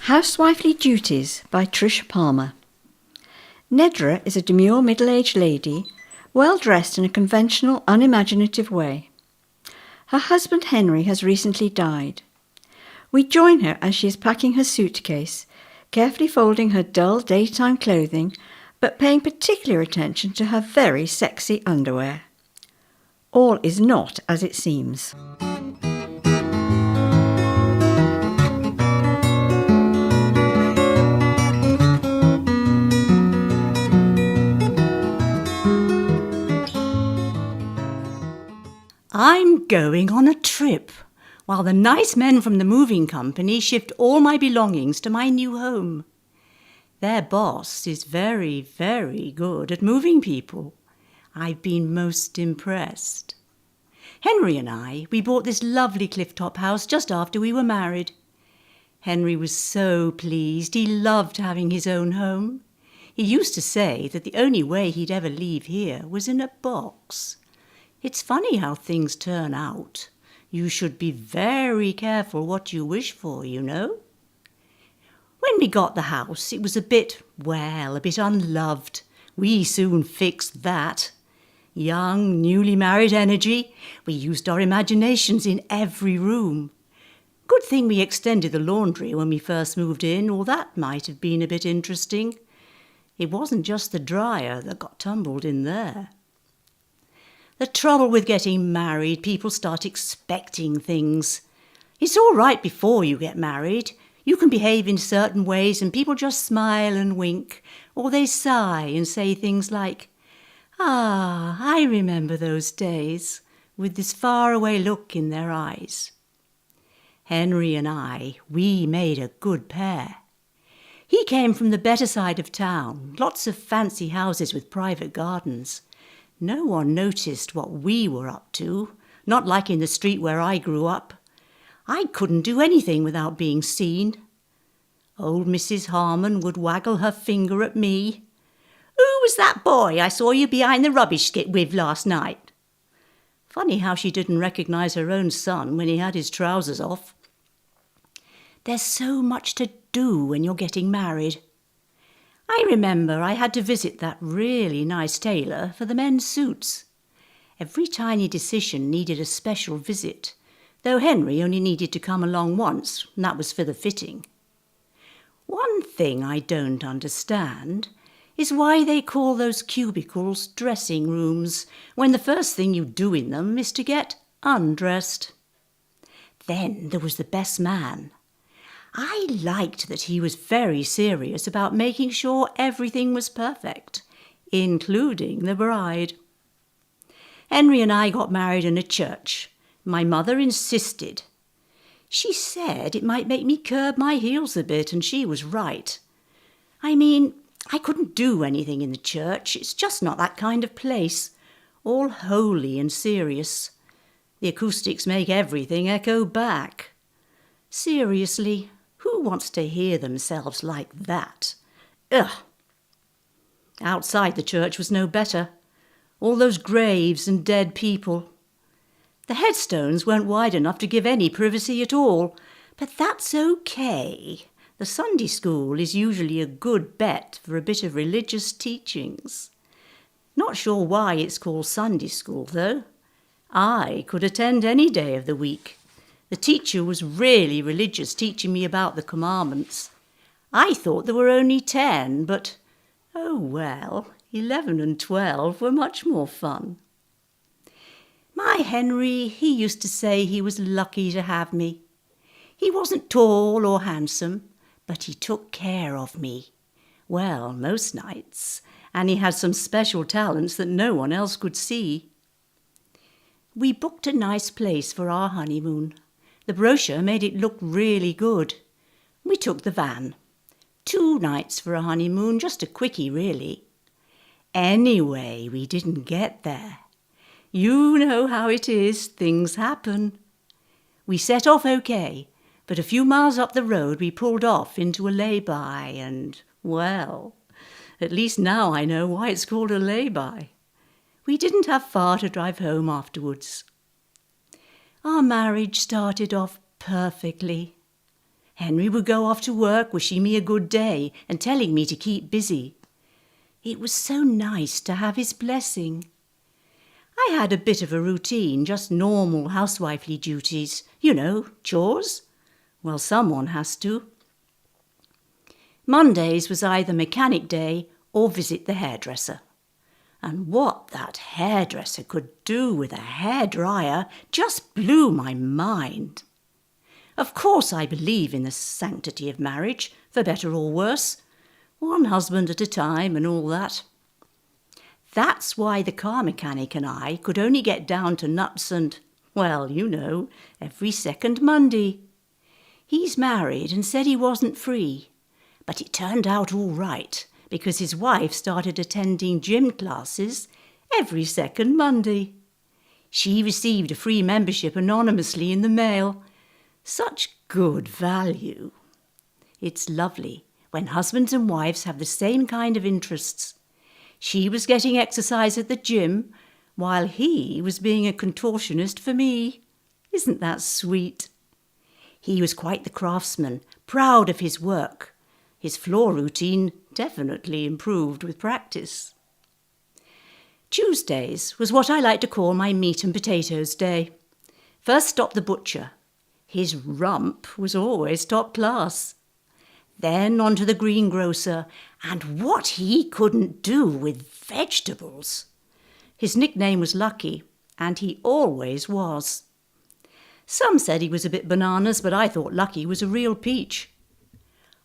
Housewifely Duties by Trish Palmer. Nedra is a demure middle-aged lady, well dressed in a conventional, unimaginative way. Her husband Henry has recently died. We join her as she is packing her suitcase, carefully folding her dull daytime clothing, but paying particular attention to her very sexy underwear. All is not as it seems. I'm going on a trip, while the nice men from the moving company shift all my belongings to my new home. Their boss is very, very good at moving people. I've been most impressed. Henry and we bought this lovely cliff-top house just after we were married. Henry was so pleased. He loved having his own home. He used to say that the only way he'd ever leave here was in a box. It's funny how things turn out. You should be very careful what you wish for, you know. When we got the house, it was a bit unloved. We soon fixed that. Young, newly married energy, we used our imaginations in every room. Good thing we extended the laundry when we first moved in, or that might have been a bit interesting. It wasn't just the dryer that got tumbled in there. The trouble with getting married, people start expecting things. It's all right before you get married. You can behave in certain ways and people just smile and wink, or they sigh and say things like, "Ah, I remember those days," with this faraway look in their eyes. Henry and we made a good pair. He came from the better side of town, lots of fancy houses with private gardens. No one noticed what we were up to, not like in the street where I grew up. I couldn't do anything without being seen. Old Mrs. Harmon would waggle her finger at me. "Who was that boy I saw you behind the rubbish skip with last night?" Funny how she didn't recognise her own son when he had his trousers off. There's so much to do when you're getting married. I remember I had to visit that really nice tailor for the men's suits. Every tiny decision needed a special visit, though Henry only needed to come along once, and that was for the fitting. One thing I don't understand is why they call those cubicles dressing rooms, when the first thing you do in them is to get undressed. Then there was the best man. I liked that he was very serious about making sure everything was perfect, including the bride. Henry and I got married in a church. My mother insisted. She said it might make me curb my heels a bit, and she was right. I mean, I couldn't do anything in the church. It's just not that kind of place. All holy and serious. The acoustics make everything echo back. Seriously, who wants to hear themselves like that? Ugh! Outside the church was no better. All those graves and dead people. The headstones weren't wide enough to give any privacy at all, but that's okay. The Sunday school is usually a good bet for a bit of religious teachings. Not sure why it's called Sunday school, though. I could attend any day of the week. The teacher was really religious, teaching me about the commandments. I thought there were only 10, but, oh well, 11 and 12 were much more fun. My Henry, he used to say he was lucky to have me. He wasn't tall or handsome, but he took care of me. Well, most nights, and he had some special talents that no one else could see. We booked a nice place for our honeymoon. The brochure made it look really good. We took the van. 2 nights for a honeymoon, just a quickie really. Anyway, we didn't get there. You know how it is, things happen. We set off okay, but a few miles up the road we pulled off into a lay-by and, well, at least now I know why it's called a lay-by. We didn't have far to drive home afterwards. Our marriage started off perfectly. Henry would go off to work wishing me a good day and telling me to keep busy. It was so nice to have his blessing. I had a bit of a routine, just normal housewifely duties. You know, chores. Well, someone has to. Mondays was either mechanic day or visit the hairdresser. And what that hairdresser could do with a hairdryer just blew my mind. Of course I believe in the sanctity of marriage, for better or worse. One husband at a time and all that. That's why the car mechanic and I could only get down to nuts and, well, you know, every second Monday. He's married and said he wasn't free, but it turned out all right because his wife started attending gym classes every second Monday. She received a free membership anonymously in the mail. Such good value. It's lovely when husbands and wives have the same kind of interests. She was getting exercise at the gym while he was being a contortionist for me. Isn't that sweet? He was quite the craftsman, proud of his work. His floor routine definitely improved with practice. Tuesdays was what I like to call my meat and potatoes day. First stop the butcher. His rump was always top class. Then on to the greengrocer, and what he couldn't do with vegetables. His nickname was Lucky, and he always was. Some said he was a bit bananas, but I thought Lucky was a real peach.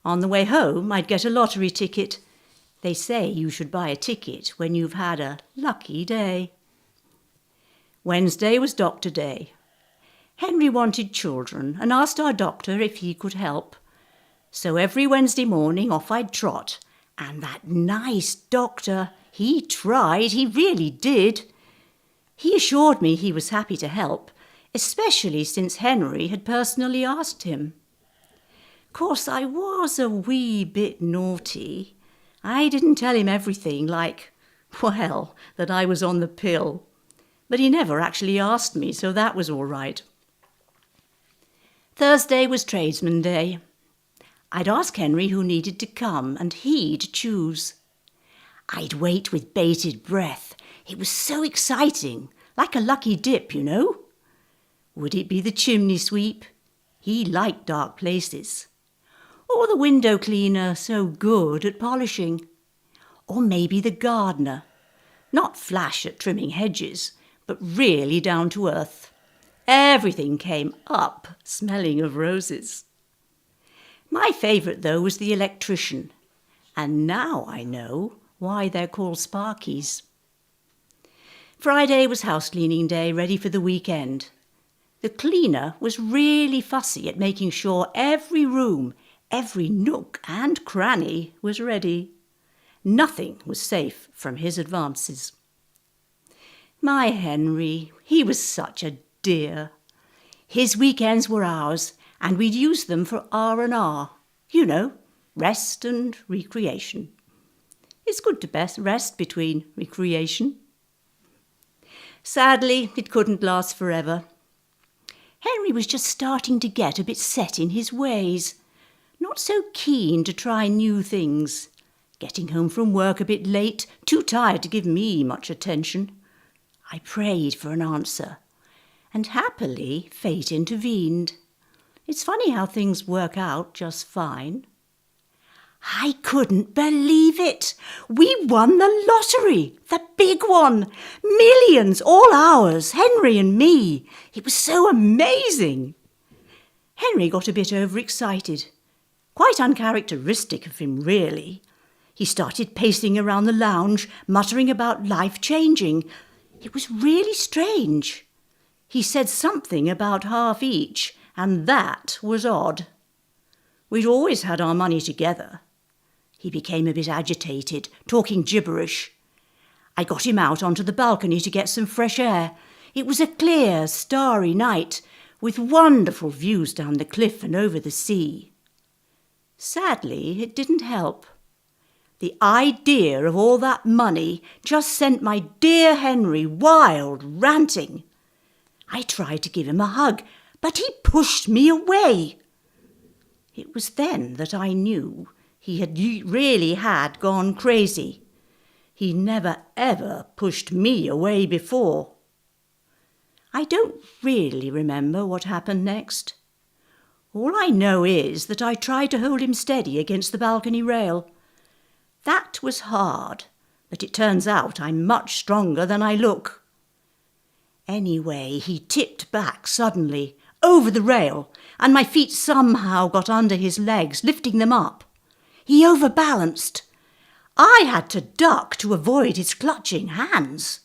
On the way home, I'd get a lottery ticket. They say you should buy a ticket when you've had a lucky day. Wednesday was doctor day. Henry wanted children and asked our doctor if he could help. So every Wednesday morning off I'd trot, and that nice doctor, he tried, he really did. He assured me he was happy to help, especially since Henry had personally asked him. Of course, I was a wee bit naughty. I didn't tell him everything, like, well, that I was on the pill. But he never actually asked me, so that was all right. Thursday was tradesman day. I'd ask Henry who needed to come, and he'd choose. I'd wait with bated breath. It was so exciting, like a lucky dip, you know. Would it be the chimney sweep? He liked dark places. Or the window cleaner, so good at polishing. Or maybe the gardener. Not flash at trimming hedges, but really down to earth. Everything came up smelling of roses. My favourite, though, was the electrician. And now I know why they're called Sparkies. Friday was house cleaning day, ready for the weekend. The cleaner was really fussy at making sure every room, every nook and cranny was ready. Nothing was safe from his advances. My Henry, he was such a dear. His weekends were ours, and we'd use them for R&R. You know, rest and recreation. It's good to rest between recreation. Sadly, it couldn't last forever. Henry was just starting to get a bit set in his ways. Not so keen to try new things. Getting home from work a bit late, too tired to give me much attention. I prayed for an answer. And happily, fate intervened. It's funny how things work out just fine. I couldn't believe it. We won the lottery, the big one. Millions, all ours, Henry and me. It was so amazing. Henry got a bit overexcited. Quite uncharacteristic of him, really. He started pacing around the lounge, muttering about life changing. It was really strange. He said something about half each, and that was odd. We'd always had our money together. He became a bit agitated, talking gibberish. I got him out onto the balcony to get some fresh air. It was a clear, starry night, with wonderful views down the cliff and over the sea. Sadly, it didn't help. The idea of all that money just sent my dear Henry wild, ranting. I tried to give him a hug, but he pushed me away. It was then that I knew he had really gone crazy. He never ever pushed me away before. I don't really remember what happened next. All I know is that I tried to hold him steady against the balcony rail. That was hard, but it turns out I'm much stronger than I look. Anyway, he tipped back suddenly, over the rail, and my feet somehow got under his legs, lifting them up. He overbalanced. I had to duck to avoid his clutching hands.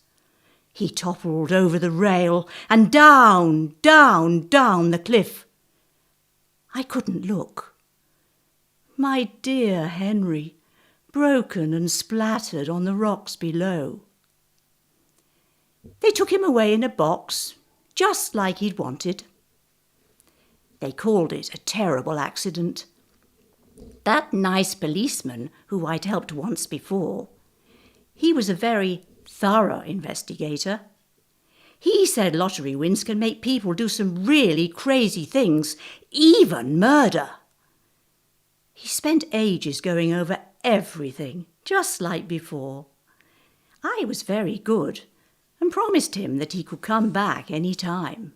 He toppled over the rail and down, down, down the cliff. I couldn't look. My dear Henry, broken and splattered on the rocks below. They took him away in a box, just like he'd wanted. They called it a terrible accident. That nice policeman who I'd helped once before, he was a very thorough investigator. He said lottery wins can make people do some really crazy things, even murder. He spent ages going over everything, just like before. I was very good and promised him that he could come back any time.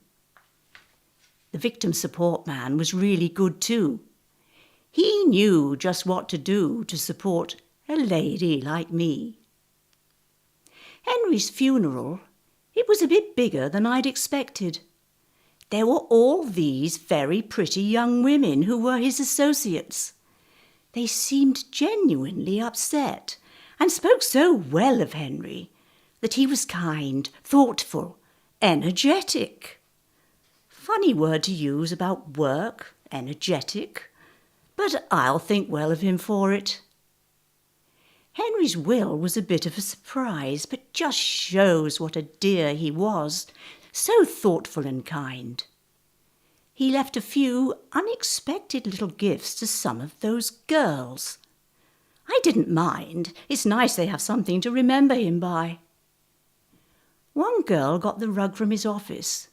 The victim support man was really good too. He knew just what to do to support a lady like me. Henry's funeral, it was a bit bigger than I'd expected. There were all these very pretty young women who were his associates. They seemed genuinely upset and spoke so well of Henry that he was kind, thoughtful, energetic. Funny word to use about work, energetic, but I'll think well of him for it. Henry's will was a bit of a surprise, but just shows what a dear he was, so thoughtful and kind. He left a few unexpected little gifts to some of those girls. I didn't mind. It's nice they have something to remember him by. One girl got the rug from his office.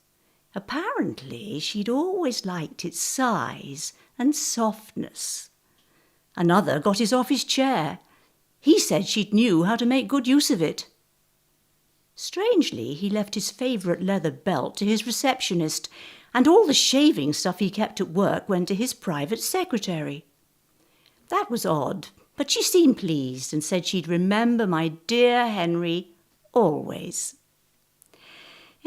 Apparently, she'd always liked its size and softness. Another got his office chair. He said she knew how to make good use of it. Strangely, he left his favourite leather belt to his receptionist, and all the shaving stuff he kept at work went to his private secretary. That was odd, but she seemed pleased and said she'd remember my dear Henry always.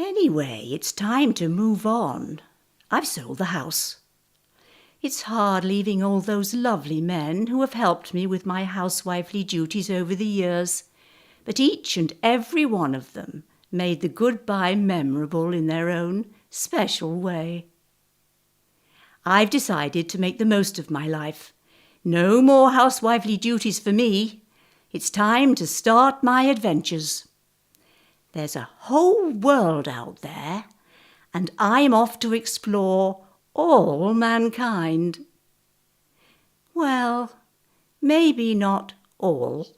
Anyway, it's time to move on. I've sold the house. It's hard leaving all those lovely men who have helped me with my housewifely duties over the years, but each and every one of them made the goodbye memorable in their own special way. I've decided to make the most of my life. No more housewifely duties for me. It's time to start my adventures. There's a whole world out there, and I'm off to explore all mankind. Well, maybe not all.